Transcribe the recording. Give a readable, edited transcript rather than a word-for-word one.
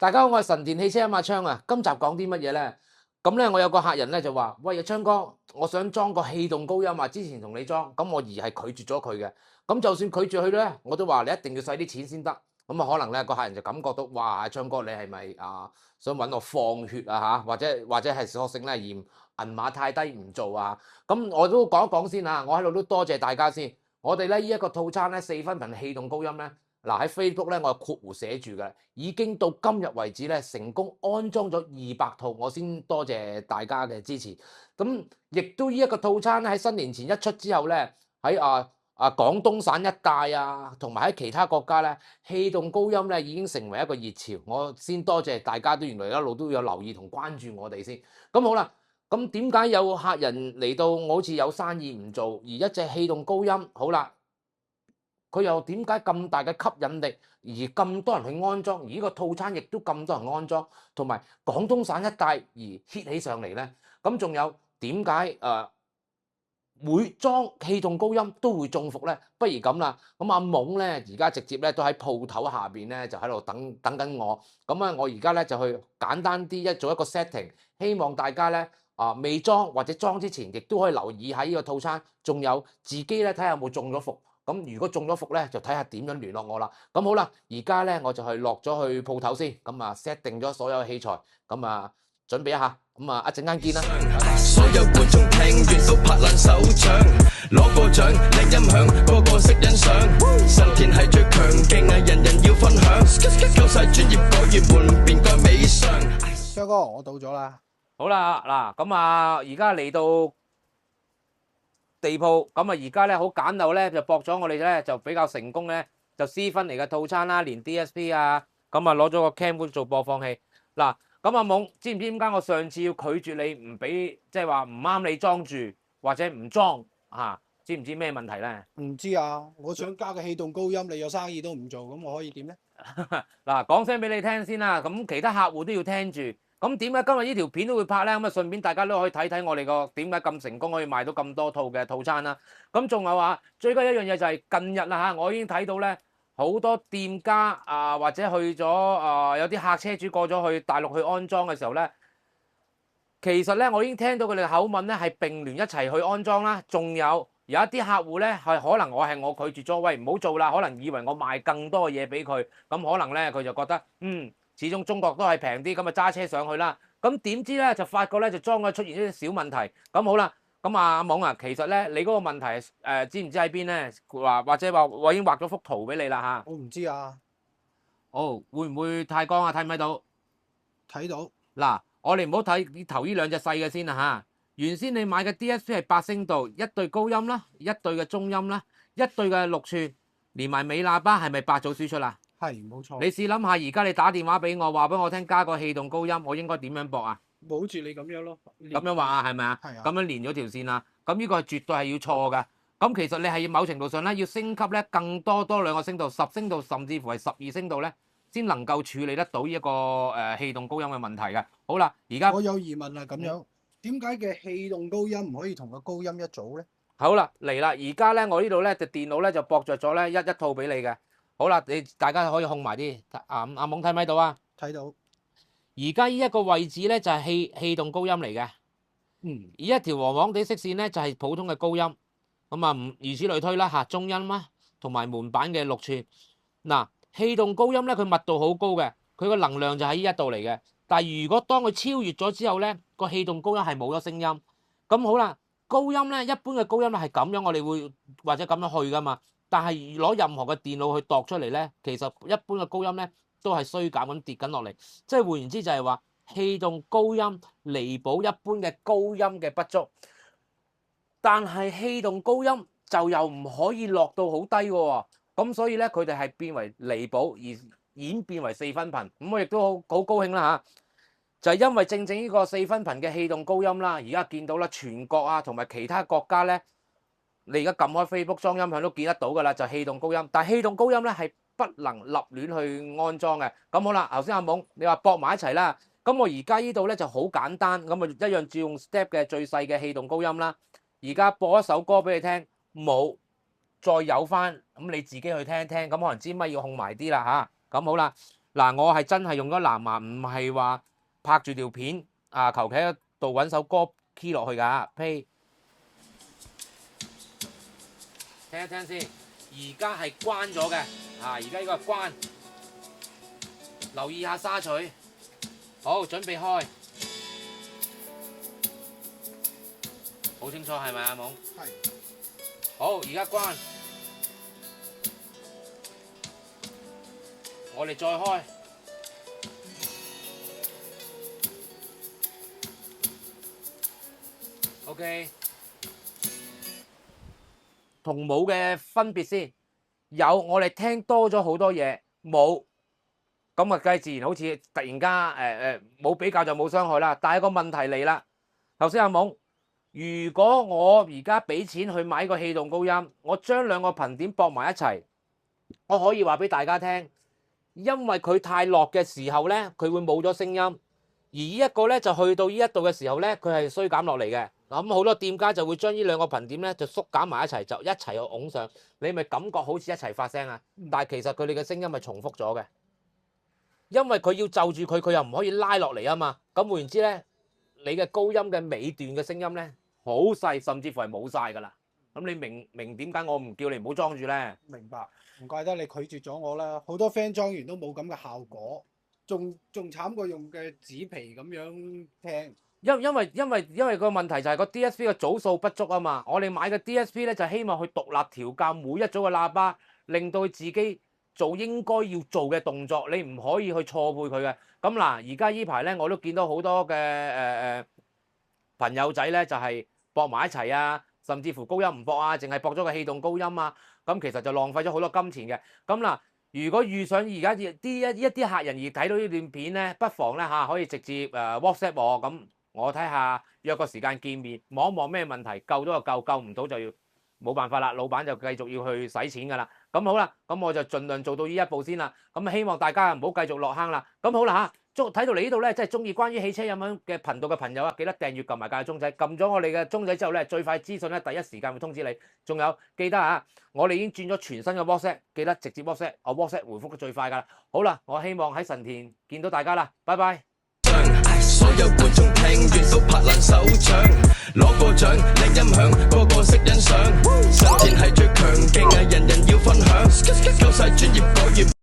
大家好，我係神田汽車阿昌啊。今集講啲乜嘢咧？咁咧，我有個客人咧就話：喂，昌哥，我想裝個氣動高音啊！之前同你裝，咁我而係拒絕咗佢嘅。咁就算拒絕佢咧，我都話你一定要使啲錢先得。咁啊，可能咧個客人就感覺到，哇，昌哥你係咪想揾我放血啊嚇？或者係索性咧嫌銀碼太低唔做啊？咁我都講一講先啊。我喺度都多謝大家先。我哋咧呢一個套餐咧4分頻氣動高音咧。嗱喺 Facebook 咧，我有括弧寫住嘅，已經到今日為止咧，成功安裝咗200套，我先多謝大家嘅支持。咁亦都呢一個套餐喺新年前一出之後咧，喺廣東省一帶啊，同埋喺其他國家咧，氣動高音咧已經成為一個熱潮。我先多謝大家都原來一路都有留意同關注我哋先。咁好啦，咁點解有客人嚟到我好似有生意唔做，而一隻氣動高音好啦？佢又點解咁大嘅吸引力，而咁多人去安裝，而呢個套餐亦都咁多人安裝，同埋廣東省一帶而 hit 起上嚟咧？咁仲有點解會裝氣動高音都會中伏咧？不如咁啦，咁阿懵咧而家直接咧都喺鋪頭下邊咧就喺度等緊我。咁啊，我而家咧就去簡單啲做一個 setting，希望大家咧未裝或者裝之前，亦都可以留意下呢個套餐，仲有自己咧睇下有冇中咗伏。咁如果中咗伏咧，就睇下點樣聯絡我啦。咁好啦，而家咧我就係落咗去鋪頭先，咁啊 set 定咗所有器材，咁啊準備一下，咁啊一陣間見啦。所有觀眾聽完都拍爛手掌，攞個獎靚音響，個個識欣賞。神田係最強勁啊，人人要分享。夠晒專業果然門邊個美商。昌哥，我到咗啦。好啦，嗱咁啊，而家嚟到地鋪，咁啊而家咧好簡陋咧，就駁咗我哋咧就比較成功咧，就私分嚟嘅套餐啦，連 DSP 啊，咁啊攞咗個 cam 做播放器。嗱，咁阿懵知唔知點解我上次要拒絕你唔俾，即係話唔啱你裝住或者唔裝啊？知唔知咩問題咧？唔知啊，我想加個氣動高音，你有生意都唔做，咁我可以點咧？嗱，講聲俾你聽先啦，咁其他客戶都要聽住。咁點解今日呢條片都會拍咧？咁啊，順便大家都可以睇睇我哋個點解咁成功可以賣到咁多套嘅套餐啦。咁仲有話，最緊一樣嘢就係近日啦嚇，我已經睇到咧好多店家或者去咗有啲客車主過咗去大陸去安裝嘅時候咧，其實咧我已經聽到佢哋口吻咧係並聯一齊去安裝啦。仲有一啲客戶咧係可能我拒絕咗，喂唔好做啦，可能以為我賣更多嘅嘢俾佢，咁可能咧佢就覺得始終中國都係平啲，咁啊揸車上去啦。咁點知咧就發覺咧就裝咗出現一啲小問題。咁好啦，咁阿懵啊，其實咧你嗰個問題知唔知喺邊咧？或者話我已經畫咗幅圖俾你啦嚇。我唔知啊。哦，會唔會太光啊？睇唔睇到？睇到。嗱，我哋唔好睇頭呢兩隻細嘅先啦嚇。原先你買嘅 DSP 係8聲道，一對高音啦，一對嘅中音啦，一對嘅6吋，連埋尾喇叭係咪8組輸出啊？係，冇錯。你試諗下，而家你打電話俾我，話俾我聽加個氣動高音，我應該點樣駁啊？冇好似你咁樣咯。咁樣話啊，係咪啊？係啊。咁樣連咗條線啊？咁呢個係絕對係要錯㗎。咁其實你係某程度上咧要升級咧更多兩個聲道，10聲道甚至乎係12聲道咧，先能夠處理得到呢一個氣動高音嘅問題嘅。好啦，而家我有疑問啦，咁樣點解嘅氣動高音唔可以同個高音一組咧？好啦，嚟啦！而家咧我呢度咧就電腦咧就駁着咗咧一套俾你嘅。好啦，大家可以控埋啲。阿懵睇唔睇到啊？睇到。而家呢一個位置咧就係氣動高音嚟嘅。而一條黃黃地色線咧就係普通嘅高音。咁啊，如此類推啦嚇，中音啦，同埋門板嘅6吋。嗱，氣動高音咧佢密度好高嘅，佢個能量就喺呢一度嚟嘅。但係如果當佢超越咗之後咧，個氣動高音係冇咗聲音。咁好啦。高音咧，一般嘅高音咧係咁樣，我哋會或者咁樣去噶嘛。但係攞任何嘅電腦去度出嚟咧，其實一般嘅高音咧都係衰減咁跌緊落嚟。即係換言之就係話，氣動高音彌補一般嘅高音嘅不足，但係氣動高音就又唔可以落到好低喎。咁所以咧，佢哋係變為彌補而演變為4分頻。咁我亦都好高興啦嚇。就係因為正呢個4分頻嘅氣動高音啦，而家見到啦，全國啊同埋其他國家咧，你而家撳開 Facebook 裝音響都見得到㗎啦，就氣動高音。但係氣動高音咧係不能立亂去安裝嘅。咁好啦，頭先阿懵你話駁埋一齊啦，咁我而家呢度咧就好簡單，咁啊一樣照用 Step 嘅最細嘅氣動高音啦。而家播一首歌俾你聽，冇再有翻，咁你自己去聽一聽，咁可能支咪要控埋啲啦嚇。咁好啦。嗱，我係真係用咗藍牙，唔係話拍住條片啊，求其喺度揾首歌 key 落去㗎。Play， 聽一聽先。而家係關咗嘅，而家呢個係關。留意下沙錘。好，準備開。好清楚係咪阿懵？係。好，而家關。我哋再開。OK。同冇嘅分別先，有我哋聽多咗好多嘢，冇咁啊，梗係自然好似突然間冇比較就冇傷害啦。但係個問題嚟啦，頭先阿懵，如果我而家俾錢去買個氣動高音，我將兩個頻點駁埋一齊，我可以話俾大家聽，因為佢太落嘅時候咧，佢會冇咗聲音，而呢一個咧就去到呢一度嘅時候咧，佢係衰減落嚟嘅。咁好多店家就會將呢兩個頻點咧就縮減埋一齊，就一齊去拱上，你咪感覺好似一齊發聲啊！但係其實佢哋嘅聲音係重複咗嘅，因為佢要就住佢，佢又唔可以拉落嚟啊嘛。咁換言之咧，你嘅高音嘅尾段嘅聲音咧好細，甚至乎係冇晒㗎啦。咁你明點解我唔叫你唔好裝住咧？明白，唔怪得你拒絕咗我啦。好多 friend 裝完都冇咁嘅效果，仲慘過用嘅紙皮咁樣聽。因為個問題就係個 DSP 嘅組數不足啊嘛，我哋買嘅 DSP 咧就希望去獨立調校每一組嘅喇叭，令到佢自己做應該要做嘅動作，你唔可以去錯配佢嘅。咁嗱，而家依排咧我都見到好多嘅朋友仔咧就係駁埋一齊啊，甚至乎高音唔駁啊，淨係駁咗個氣動高音啊，咁其實就浪費咗好多金錢嘅。咁嗱，如果遇上而家一啲客人而睇到呢段片咧，不妨咧可以直接WhatsApp 我咁。我睇下約個時間見面，望一望咩問題，救到就救，救唔到就要冇辦法啦。老闆就繼續要去使錢㗎啦。咁好啦，咁我就盡量做到呢一步先啦。咁希望大家唔好繼續落坑啦。咁好啦睇到嚟呢度咧，即係中意關於汽車飲品嘅頻道嘅朋友啊，記得訂閱撳埋個鐘仔，撳咗我哋嘅鐘仔之後咧，最快資訊咧第一時間會通知你。仲有記得我哋已經轉咗全新嘅 WhatsApp，記得直接 WhatsApp， 我 WhatsApp 回覆得最快㗎啦。好啦，我希望喺神田見到大家啦，拜拜。所有觀眾聽完都拍爛手掌，攞個獎靚音響，個個識欣賞。神田係最強勁啊，人人要分享，夠晒專業果然。